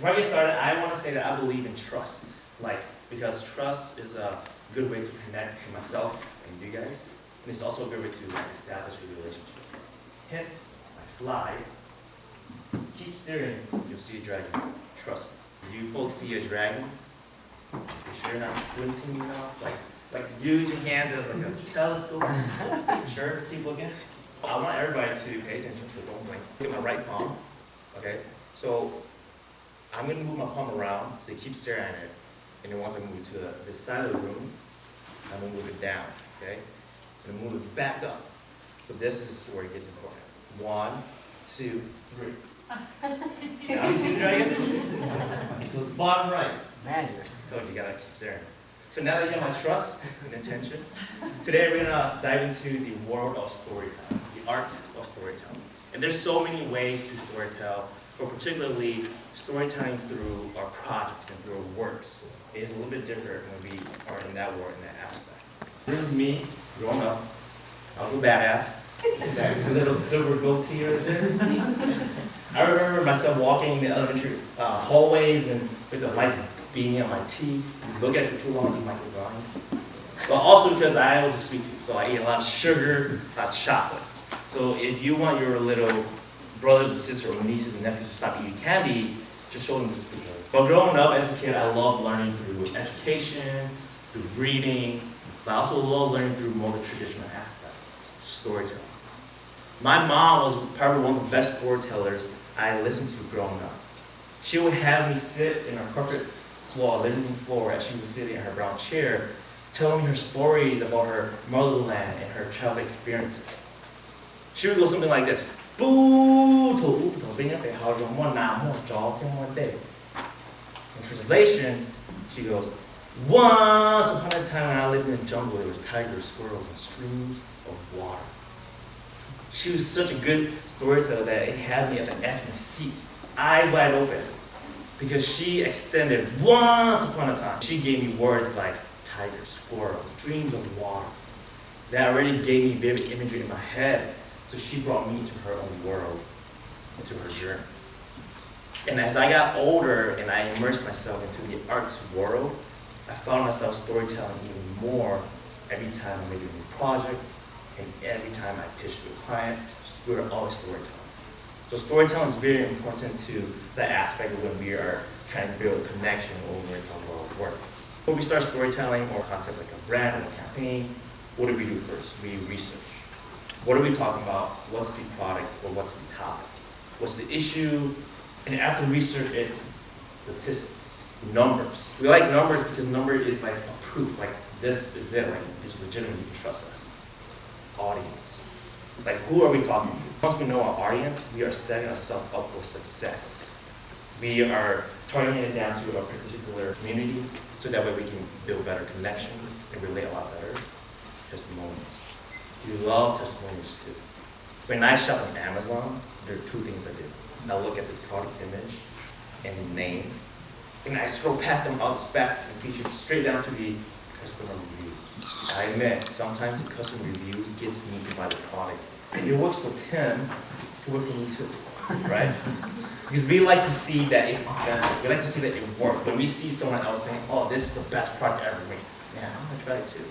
Before I get started, I want to say that I believe in trust. Because trust is a good way to connect to myself and you guys. And it's also a good way to establish a relationship. Hence, my slide. Keep staring, you'll see a dragon. Trust me. You folks see a dragon? You sure you're not squinting enough? Like use your hands as like a telescope. Sure, keep looking. I want everybody to pay attention, so don't blink. Look at my right palm. Okay? So I'm gonna move my palm around, so you keep staring at it. And then once I move it to this side of the room, I'm gonna move it down. Okay? I'm gonna move it back up. So this is where it gets important. 1, 2, 3. Now you see the dragon? So the bottom right. Magic. Told you gotta keep staring. So now that you have my trust and attention, today we're gonna dive into the world of storytelling, the art of storytelling. And there's so many ways to storytell, but particularly storytelling through our projects and through our works is a little bit different when we are in that world, in that aspect. This is me growing up. I was a badass. See that little silver goatee right there? I remember myself walking in the elementary hallways and with the light beaming on my teeth. You look at it for too long, you might get blind. But also because I was a sweet tooth, so I ate a lot of sugar, a lot of chocolate. So if you want your little brothers or sisters or nieces and nephews to stop eating candy, just show them this video. But growing up as a kid, I loved learning through education, through reading, but I also love learning through more the traditional aspect, storytelling. My mom was probably one of the best storytellers I listened to growing up. She would have me sit in her carpet floor, living room floor, as she was sitting in her brown chair, telling me her stories about her motherland and her childhood experiences. She would go something like this. In translation, she goes, once upon a time when I lived in the jungle, there was tigers, squirrels, and streams of water. She was such a good storyteller that it had me at the edge of my seat, eyes wide open, because she extended once upon a time. She gave me words like tigers, squirrels, streams of water. That already gave me vivid imagery in my head, so she brought me into her own world, into her journey. And as I got older and I immersed myself into the arts world, I found myself storytelling even more every time I made a new project, and every time I pitched to a client, we were always storytelling. So storytelling is very important to the aspect of when we are trying to build a connection or when we're talking about work. When we start storytelling or a concept like a brand or a campaign, what do we do first? We research. What are we talking about? What's the product or what's the topic? What's the issue? And after research, it's statistics, numbers. We like numbers because number is like a proof, like this is it, like it's legitimate, you can trust us. Audience. Like who are we talking to? Once we know our audience, we are setting ourselves up for success. We are targeting it down to a particular community so that way we can build better connections and relate a lot better. Testimonials. We love testimonials too. When I shop on Amazon, there are 2 things I do. I look at the product image and the name, and I scroll past them all the specs and features straight down to the customer reviews. I admit, sometimes the customer reviews gets me to buy the product. If it works for Tim, it's working for me too, right? Because we like to see that it's authentic. We like to see that it works. When we see someone else saying, oh, this is the best product ever, it makes, man, I'm gonna try it too.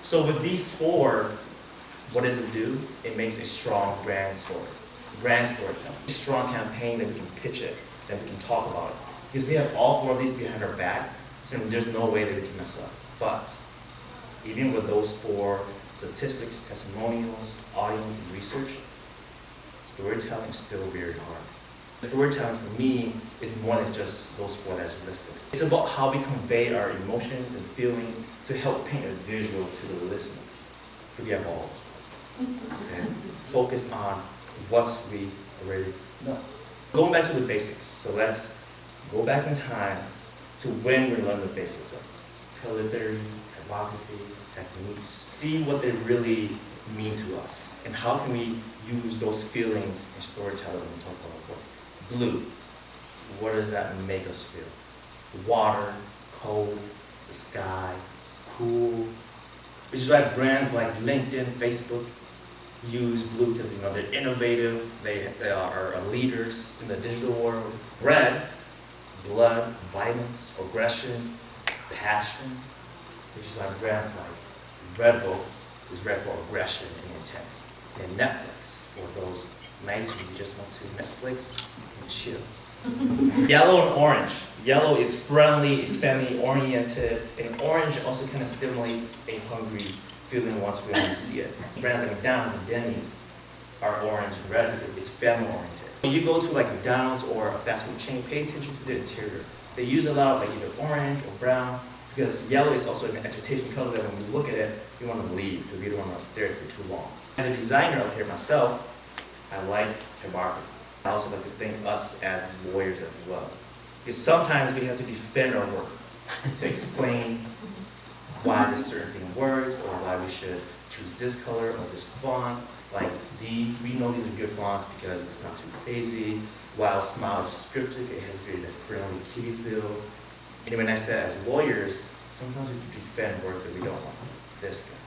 So with these 4, what does it do? It makes a strong brand story. Brand storytelling. A strong campaign that we can pitch it, that we can talk about it. Because we have all 4 of these behind our back, so there's no way that we can mess up. But even with those 4 statistics, testimonials, audience, and research, storytelling is still very hard. Storytelling for me is more than just those 4 that's listed. It's about how we convey our emotions and feelings to help paint a visual to the listener. Forget all. Okay? Focus on what we already know. Going back to the basics. So let's go back in time to when we learned the basics of calligraphy, typography, techniques. See what they really mean to us. And how can we use those feelings in storytelling when we talk about work. Blue. What does that make us feel? Water, cold, the sky, cool. Which is why brands like LinkedIn, Facebook use blue because they're innovative, they are leaders in the digital world. Red, blood, violence, aggression, passion, which is like brands like Red Bull is red for aggression and intense. And Netflix, or those nights when you just want to Netflix and chill. Yellow and orange. Yellow is friendly, it's family oriented, and orange also kind of stimulates a hungry feeling once we only see it. Brands like McDonald's and Denny's are orange and red because it's family oriented. When you go to like McDonald's or a fast food chain, pay attention to the interior. They use a lot of like either orange or brown because yellow is also an agitation color that when we look at it, we want to leave because we don't want to stare at it for too long. As a designer up here myself, I like typography. I also like to think us as lawyers as well. Because sometimes we have to defend our work to explain why this certain thing works or why we should choose this color or this font. Like these, we know these are good fonts because it's not too crazy. While Smile is scripted, it has very friendly kitty feel. And when I say as lawyers, sometimes we defend work that we don't want. This guy.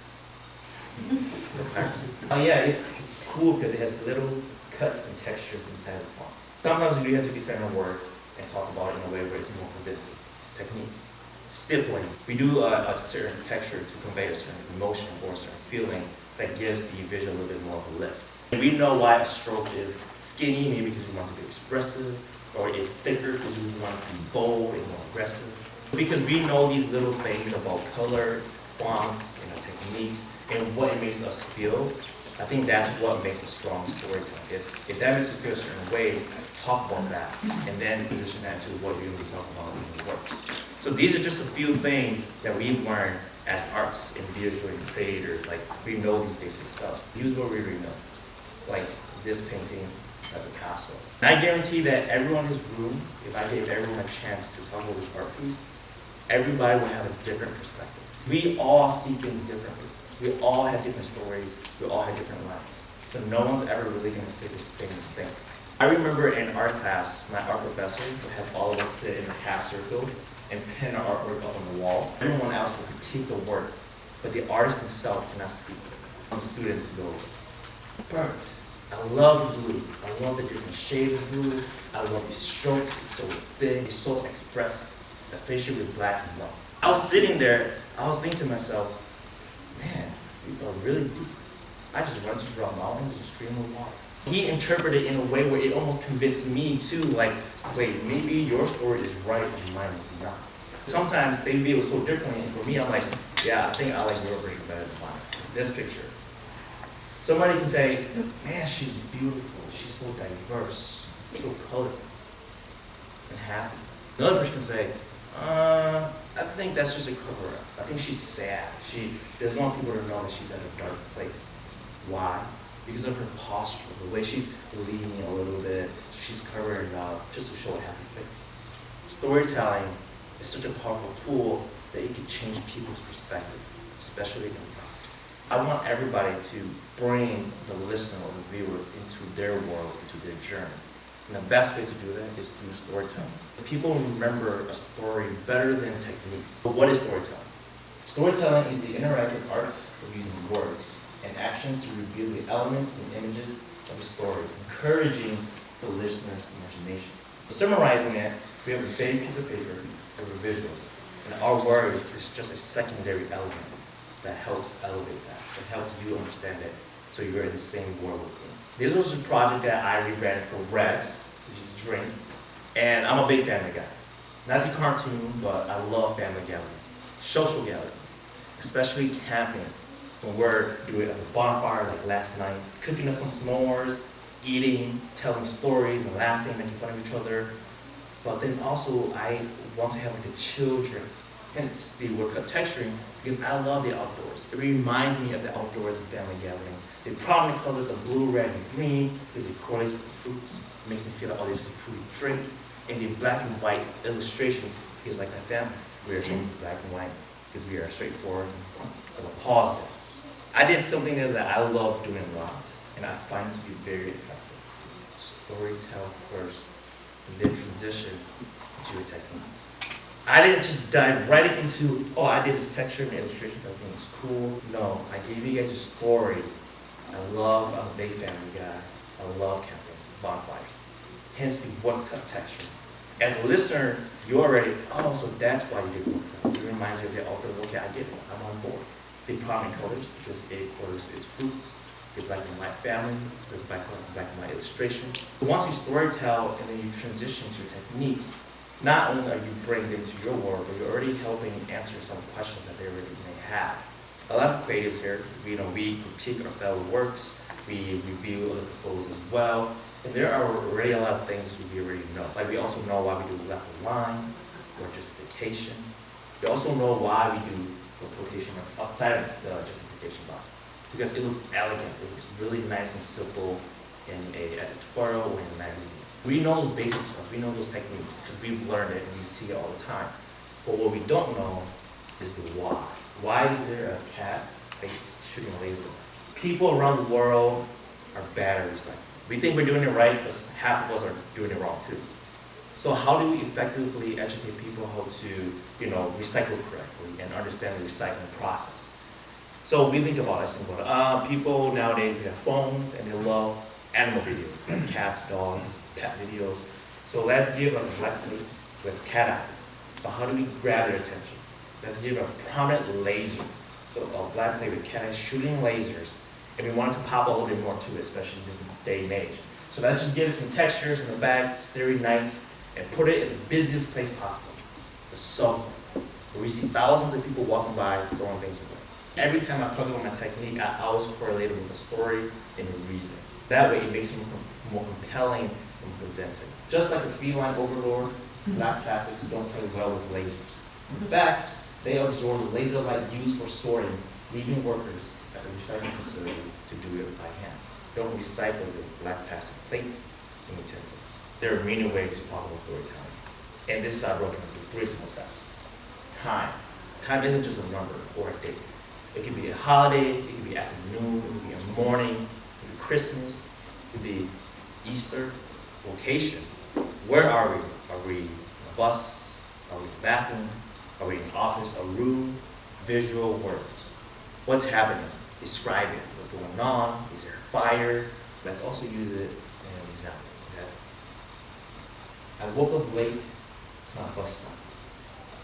Oh yeah, it's cool because it has little cuts and textures inside the font. Sometimes we do have to defend our work and talk about it in a way where it's more convincing. Techniques. Stippling. We do a certain texture to convey a certain emotion or a certain feeling that gives the visual a little bit more of a lift. And we know why a stroke is skinny, maybe because we want to be expressive, or it's thicker because we want to be bold and more aggressive. Because we know these little things about color, fonts, and techniques, and what it makes us feel, I think that's what makes a strong storytelling. If that makes us feel a certain way, talk about that, and then position that into what you're going to be talking about in the works. So these are just a few things that we learn as arts and visual creators. Like, we know these basic stuff. Use what we already know. Like this painting by Picasso. And I guarantee that everyone in this room, if I gave everyone a chance to talk about this art piece, everybody will have a different perspective. We all see things differently. We all have different stories. We all have different lives. So no one's ever really going to say the same thing. I remember in art class, my art professor would have all of us sit in a half circle and pin our artwork up on the wall. Everyone else will critique the work, but the artist himself cannot speak. Some students go, "Bert, I love the blue. I love the different shades of blue. I love these strokes. It's so thin. It's so expressive, especially with black and white." I was sitting there. I was thinking to myself, man, you are really deep. I just want to draw mountains and stream of water. He interpreted it in a way where it almost convinced me too, like, wait, maybe your story is right and mine is not. Sometimes they view it so differently, and for me, I'm like, yeah, I think I like your version better than mine. This picture. Somebody can say, man, she's beautiful, she's so diverse, so colorful, and happy. Another person can say, I think that's just a cover-up. I think she's sad. She doesn't want people to know that she's at a dark place. Why? Because of her posture, the way she's leaning a little bit, she's covering up just to show a happy face. Storytelling is such a powerful tool that it can change people's perspective, especially in art. I want everybody to bring the listener or the viewer into their world, into their journey. And the best way to do that is through storytelling. People remember a story better than techniques. But what is storytelling? Storytelling is the interactive art of using words and actions to reveal the elements and images of a story, encouraging the listener's imagination. Summarizing it, we have a big piece of paper with the visuals, and our words is just a secondary element that helps elevate that, that helps you understand it, so you're in the same world with me. This was a project that I rebranded for Reds, which is a drink, and I'm a big family guy. Not the cartoon, but I love family gatherings, social gatherings, especially camping. When we're doing a bonfire like last night, cooking up some s'mores, eating, telling stories and laughing, making fun of each other. But then also I want to have like a children, hence the woodcut texturing, because I love the outdoors. It reminds me of the outdoors and family gathering. The prominent colors of blue, red, and green because it correlates with the fruits. It makes me feel like, oh, this is a fruity drink. And the black and white illustrations feels like a family. We are in black and white because we are straightforward and front, or positive. I did something that I love doing a lot, and I find it to be very effective. Storytell first, and then transition to your techniques. I didn't just dive right into, oh, I did this texture and illustration, I think it's cool. No, I gave you guys a story. I'm a big family guy. I love camping, bonfires. Hence the woodcut texture. As a listener, you already, oh, so that's why you did work. It reminds you of the author, okay, I get it, I'm on board. Big problem in colors, because it colors its fruits, the black and white family, the black and white illustrations. Once you storytell and then you transition to techniques, not only are you bringing them to your world, but you're already helping answer some questions that they already may have. A lot of creatives here, we critique our fellow works, we review other proposals as well, and there are already a lot of things we already know. Like we also know why we do left line or justification. We also know why we do the quotation marks outside of the justification box, because it looks elegant, it looks really nice and simple in an editorial or in a magazine. We know those basic stuff, we know those techniques, because we've learned it and we see it all the time. But what we don't know is the why. Why is there a cat shooting a laser? People around the world are bad at recycling. We think we're doing it right, but half of us are doing it wrong too. So how do we effectively educate people how to, recycle correctly and understand the recycling process? So we think about people nowadays, they have phones and they love animal videos, like cats, dogs, pet videos. So let's give a black plate with cat eyes. But how do we grab their attention? Let's give a prominent laser. So a black plate with cat eyes shooting lasers. And we wanted to pop a little bit more to it, especially this day and age. So let's just give it some textures in the back, it's very nice, and put it in the busiest place possible, the subway, where we see thousands of people walking by, throwing things away. Every time I talk about my technique, I always correlate it with a story and a reason. That way it makes it more compelling and convincing. Just like the feline overlord, black plastics don't play well with lasers. In fact, they absorb the laser light used for sorting, leaving workers at the recycling facility to do it by hand. Don't recycle the black plastic plates and utensils. There are many ways to talk about storytelling. And this is broken into 3 simple steps. Time. Time isn't just a number or a date. It could be a holiday, it could be afternoon, it could be a morning, it could be Christmas, it could be Easter. Location. Where are we? Are we in a bus? Are we in a bathroom? Are we in an office? A room? Visual words. What's happening? Describe it. What's going on? Is there a fire? Let's also use it in an example. Okay? I woke up late to my bus stop.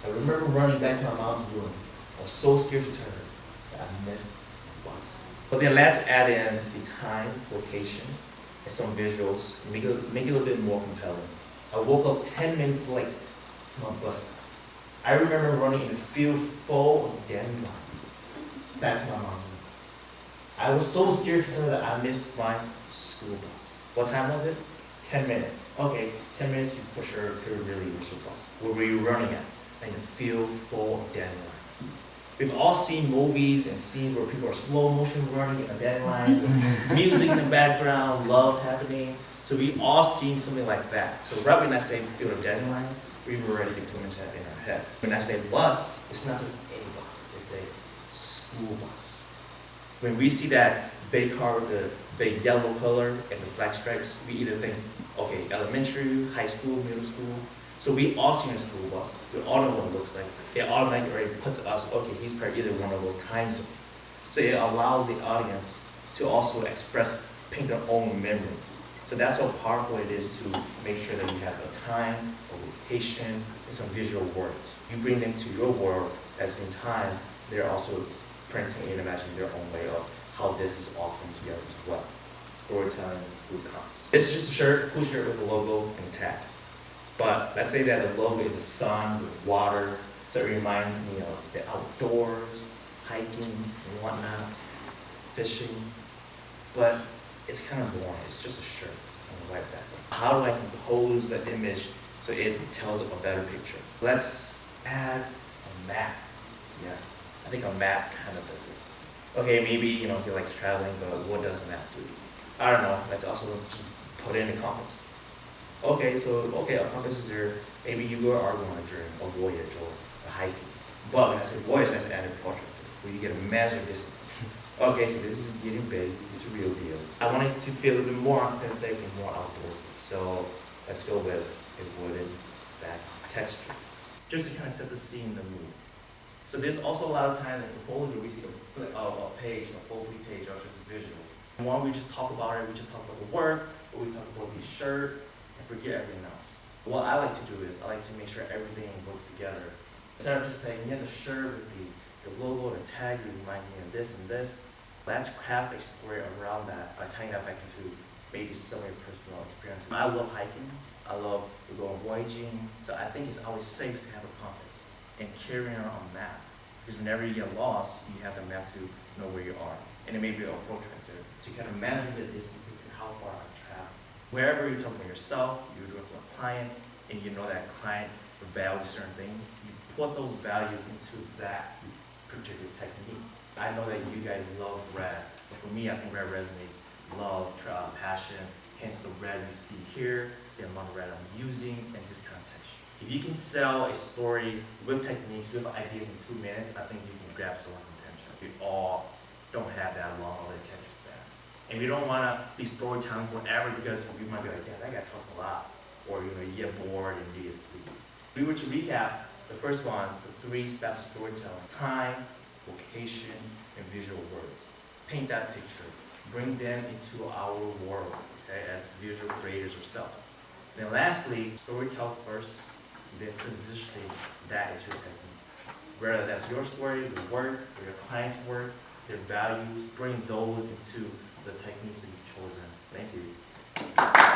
I remember running back to my mom's room. I was so scared to tell her that I missed the bus. But then let's add in the time, location, and some visuals, make it a little bit more compelling. I woke up 10 minutes late to my bus stop. I remember running in a field full of dandelions back to my mom's room. I was so scared to tell her that I missed my school bus. What time was it? 10 minutes. Okay, 10 minutes you for sure could really miss your bus. Where were you running at? In a field full of dandelions. We've all seen movies and scenes where people are slow motion running in the dandelions, with music in the background, love happening. So we've all seen something like that. So right when I say field of dandelions, we've already implemented that in our head. When I say bus, it's not just any bus, it's a school bus. When we see that big car with the big yellow color and the black stripes, we either think, okay, elementary, high school, middle school. So we all see a school bus. We all know what it looks like. It automatically already puts us, okay, he's probably either one of those time zones. So it allows the audience to also paint their own memories. So that's how powerful it is to make sure that you have a time, a location, and some visual words. You bring them to your world at the same time, they're also printing and imagining their own way of how this is all coming together as well. Storytelling through comics. This is just a shirt, cool shirt with a logo and a tag. But let's say that the logo is a sun with water, so it reminds me of the outdoors, hiking and whatnot, fishing. But it's kind of boring, it's just a shirt on the white background. How do I compose the image so it tells a better picture? Let's add a map. Yeah, I think a map kind of does it. Okay, maybe he likes traveling, but what does a map do? I don't know, let's also just put it in the compass. Okay, a compass is there. Maybe you are going on a journey, a voyage, or a hiking. But when I say voyage, let's add a portrait, where you get a measured distance. Okay, so this is getting big, it's a real deal. I want it to feel a little bit more authentic and more outdoorsy. So let's go with a wooden back texture. Just to kind of set the scene, the mood. So there's also a lot of times in the portfolio where we see a page, a full page of just visuals. And one we just talk about it, we just talk about the work, or we talk about the shirt, and forget everything else. What I like to do is I like to make sure everything works together. Instead of just saying, yeah, the shirt with the logo, the tag, you remind me of this and this. Let's craft a story around that by tying that back into maybe some of your personal experience. I love hiking. I love going voyaging. So I think it's always safe to have a compass and carrying around a map. Because whenever you get lost, you have the map to know where you are. And it may be a protractor. So you kind of measure the distances and how far I travel. Wherever you're talking about yourself, you're doing for a client, and you know that client values certain things, you put those values into that particular technique. I know that you guys love red, but for me, I think red resonates. Love, passion, hence the red you see here, the amount of red I'm using, and this kind of texture. If you can sell a story with techniques, with ideas in 2 minutes, I think you can grab someone's attention. We all don't have that long of attention span. And we don't want to be storytelling forever because we might be like, yeah, that guy talks a lot. Or you get bored and you get sleepy. If we were to recap the first one, the 3 steps of storytelling: time, location, and visual words. Paint that picture. Bring them into our world, okay, as visual creators ourselves. Then lastly, storytell first, then transitioning that into techniques. Whether that's your story, your work, or your client's work, their values, bring those into the techniques that you've chosen. Thank you.